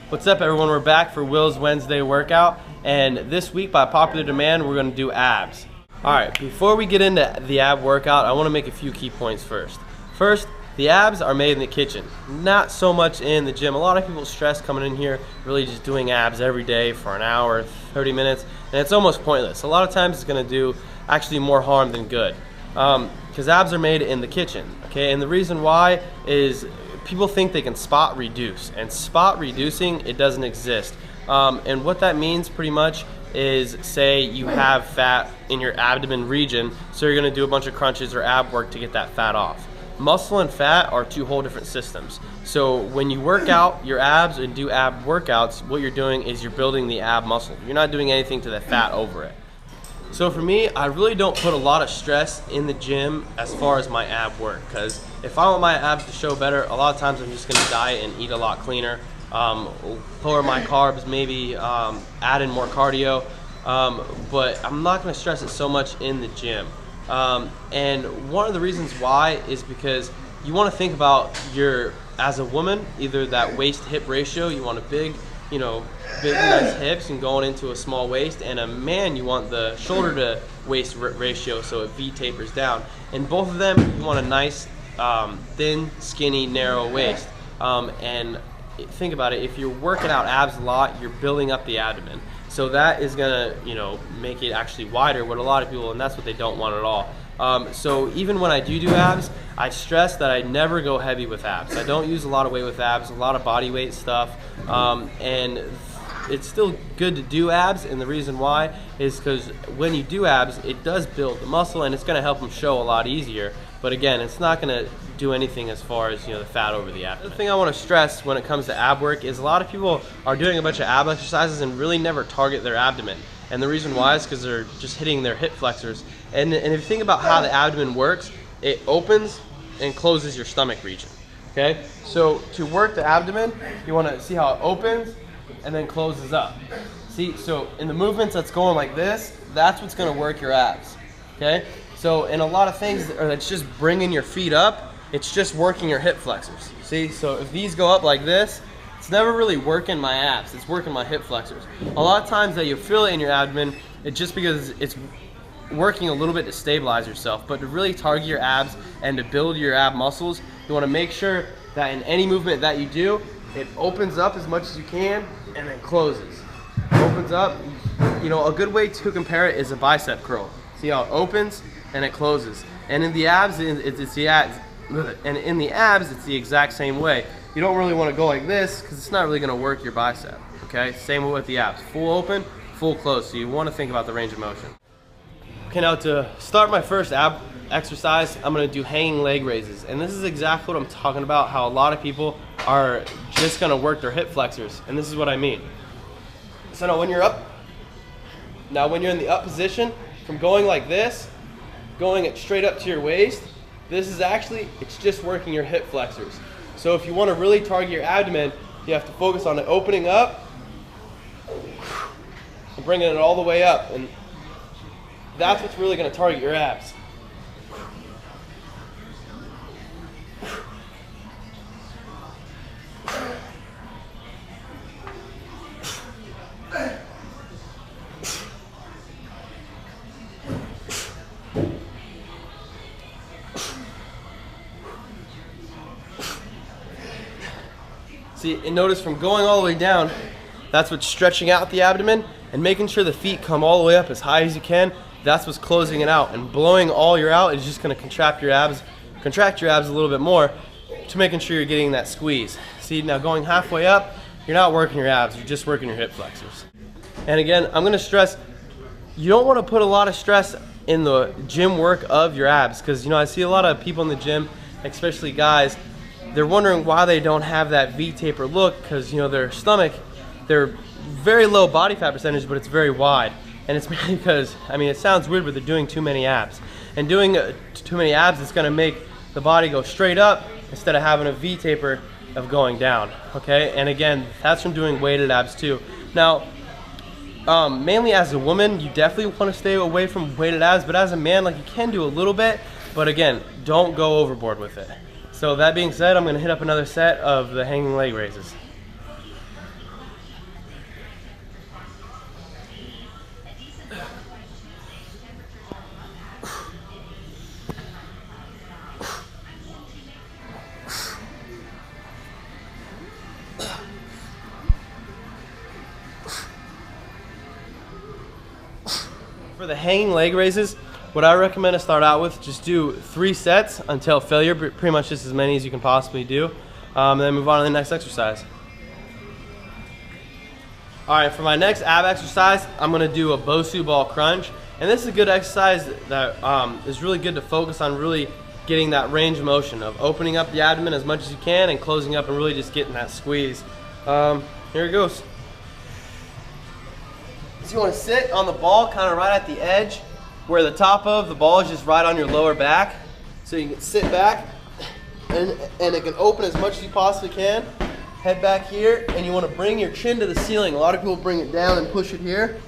What's up, everyone? We're back for Will's Wednesday workout, and this week by popular demand we're going to do abs. Alright, before we get into the ab workout, I want to make a few key points first. First, the abs are made in the kitchen, not so much in the gym. A lot of people stress coming in here really just doing abs every day for an hour, 30 minutes, and it's almost pointless. A lot of times it's going to do actually more harm than good, because abs are made in the kitchen, okay? And the reason why is people think they can spot reduce, and spot reducing, it doesn't exist. And what that means pretty much is, say you have fat in your abdomen region, so you're going to do a bunch of crunches or ab work to get that fat off. Muscle and fat are two whole different systems. So when you work out your abs and do ab workouts, what you're doing is you're building the ab muscle. You're not doing anything to the fat over it. So for me, I really don't put a lot of stress in the gym as far as my ab work, because if I want my abs to show better, a lot of times I'm just going to diet and eat a lot cleaner, lower my carbs, maybe add in more cardio, but I'm not going to stress it so much in the gym. And one of the reasons why is because you want to think about as a woman, either that waist-hip ratio, you want a big nice hips and going into a small waist, and a man, you want the shoulder to waist ratio, so it V tapers down. And both of them, you want a nice thin, skinny, narrow waist. And think about it, if you're working out abs a lot, you're building up the abdomen. So that is gonna, make it actually wider, what a lot of people, and that's what they don't want at all. So even when I do abs, I stress that I never go heavy with abs. I don't use a lot of weight with abs, a lot of body weight stuff, and it's still good to do abs, and the reason why is because when you do abs, it does build the muscle, and it's going to help them show a lot easier. But again, it's not going to do anything as far as the fat over the abdomen. The thing I want to stress when it comes to ab work is a lot of people are doing a bunch of ab exercises and really never target their abdomen. And the reason why is because they're just hitting their hip flexors. And if you think about how the abdomen works, it opens and closes your stomach region. Okay? So to work the abdomen, you want to see how it opens and then closes up. See, so in the movements that's going like this, that's what's going to work your abs. Okay? So in a lot of things that's just bringing your feet up, it's just working your hip flexors. See, so if these go up like this, it's never really working my abs, it's working my hip flexors. A lot of times that you feel it in your abdomen, it's just because it's working a little bit to stabilize yourself. But to really target your abs and to build your ab muscles, you want to make sure that in any movement that you do, it opens up as much as you can and then closes. Opens up. A good way to compare it is a bicep curl. See how it opens and it closes. And in the abs, it's the exact same way. You don't really want to go like this because it's not really going to work your bicep. Okay, same with the abs. Full open, full close. So you want to think about the range of motion. Okay, now to start my first ab exercise, I'm going to do hanging leg raises. And this is exactly what I'm talking about, how a lot of people are just going to work their hip flexors. And this is what I mean. So now when you're in the up position, from going like this, going it straight up to your waist, this is actually, it's just working your hip flexors. So if you want to really target your abdomen, you have to focus on it opening up and bringing it all the way up. And that's what's really going to target your abs. See, and notice from going all the way down, that's what's stretching out the abdomen, and making sure the feet come all the way up as high as you can, that's what's closing it out. And blowing all your out is just going to contract your abs a little bit more to making sure you're getting that squeeze. See, now going halfway up, you're not working your abs, you're just working your hip flexors. And again, I'm going to stress, you don't want to put a lot of stress in the gym work of your abs, because I see a lot of people in the gym, especially guys, they're wondering why they don't have that V-taper look, because their stomach, they're very low body fat percentage, but it's very wide. And it's mainly because, it sounds weird, but they're doing too many abs. And doing too many abs is going to make the body go straight up instead of having a V-taper of going down, okay? And again, that's from doing weighted abs too. Now, mainly as a woman, you definitely want to stay away from weighted abs, but as a man, you can do a little bit, but again, don't go overboard with it. So that being said, I'm going to hit up another set of the hanging leg raises. For the hanging leg raises, what I recommend to start out with, just do 3 sets until failure, pretty much just as many as you can possibly do, and then move on to the next exercise. All right, for my next ab exercise, I'm gonna do a BOSU ball crunch, and this is a good exercise that is really good to focus on really getting that range of motion of opening up the abdomen as much as you can and closing up and really just getting that squeeze. Here it goes. So you want to sit on the ball kind of right at the edge where the top of the ball is just right on your lower back. So you can sit back and it can open as much as you possibly can. Head back here, and you want to bring your chin to the ceiling. A lot of people bring it down and push it here,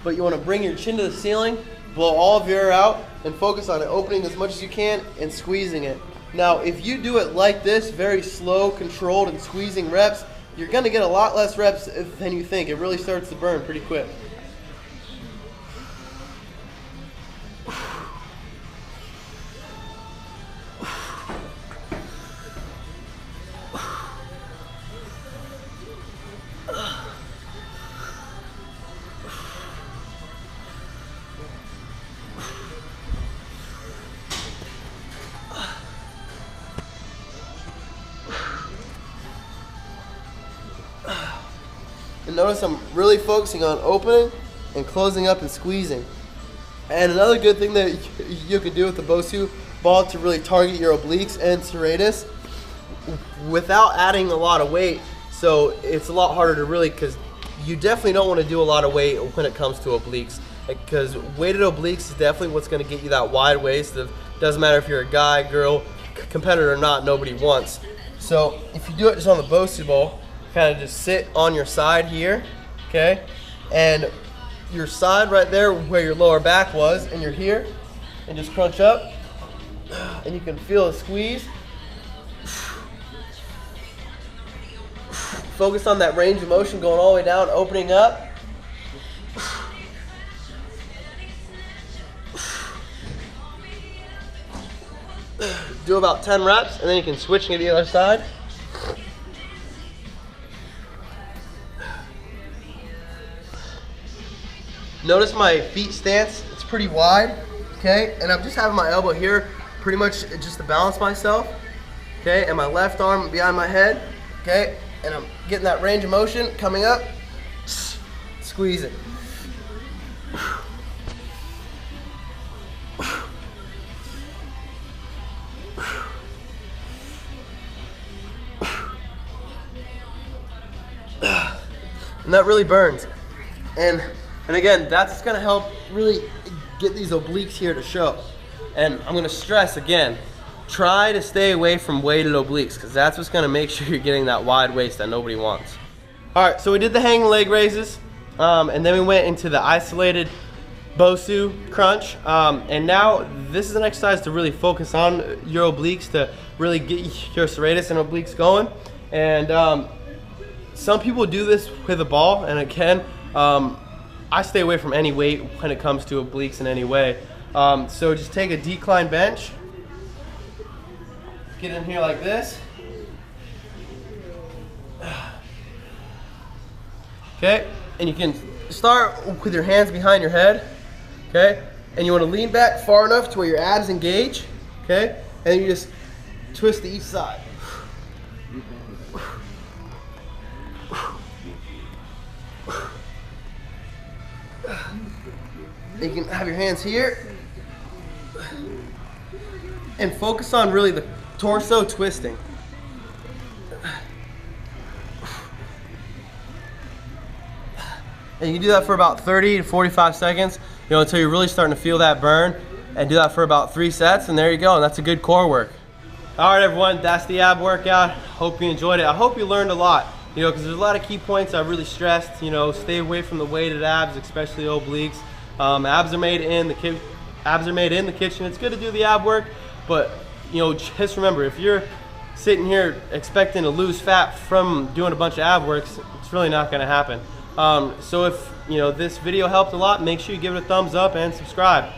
but you want to bring your chin to the ceiling, blow all of your air out, and focus on it opening as much as you can and squeezing it. Now, if you do it like this, very slow, controlled, and squeezing reps, you're going to get a lot less reps than you think. It really starts to burn pretty quick. And notice I'm really focusing on opening and closing up and squeezing. And another good thing that you could do with the BOSU ball to really target your obliques and serratus without adding a lot of weight. So it's a lot harder to really, because you definitely don't want to do a lot of weight when it comes to obliques, because weighted obliques is definitely what's going to get you that wide waist. It doesn't matter if you're a guy, girl, competitor or not, nobody wants. So if you do it just on the BOSU ball, kind of just sit on your side here, okay? And your side right there where your lower back was, and you're here, and just crunch up, and you can feel a squeeze. Focus on that range of motion going all the way down, opening up. Do about 10 reps, and then you can switch to the other side. Notice my feet stance, it's pretty wide, okay? And I'm just having my elbow here pretty much just to balance myself, okay? And my left arm behind my head, okay? And I'm getting that range of motion coming up, squeeze it. And that really burns. And again, that's gonna help really get these obliques here to show. And I'm gonna stress again, try to stay away from weighted obliques, because that's what's gonna make sure you're getting that wide waist that nobody wants. All right, so we did the hanging leg raises, and then we went into the isolated BOSU crunch. And now this is an exercise to really focus on your obliques, to really get your serratus and obliques going. And some people do this with a ball, and again, I stay away from any weight when it comes to obliques in any way. So just take a decline bench, get in here like this. Okay, and you can start with your hands behind your head, okay? And you want to lean back far enough to where your abs engage, okay? And then you just twist to each side. You can have your hands here and focus on really the torso twisting. And you can do that for about 30 to 45 seconds, you know, until you're really starting to feel that burn, and do that for about 3 sets, and there you go, and that's a good core work. All right, everyone, that's the ab workout. Hope you enjoyed it. I hope you learned a lot, you know, because there's a lot of key points I really stressed. You know, stay away from the weighted abs, especially obliques. Abs are made in the kitchen. It's good to do the ab work, but you know, just remember, if you're sitting here expecting to lose fat from doing a bunch of ab works, it's really not going to happen. So if you know this video helped a lot, make sure you give it a thumbs up and subscribe.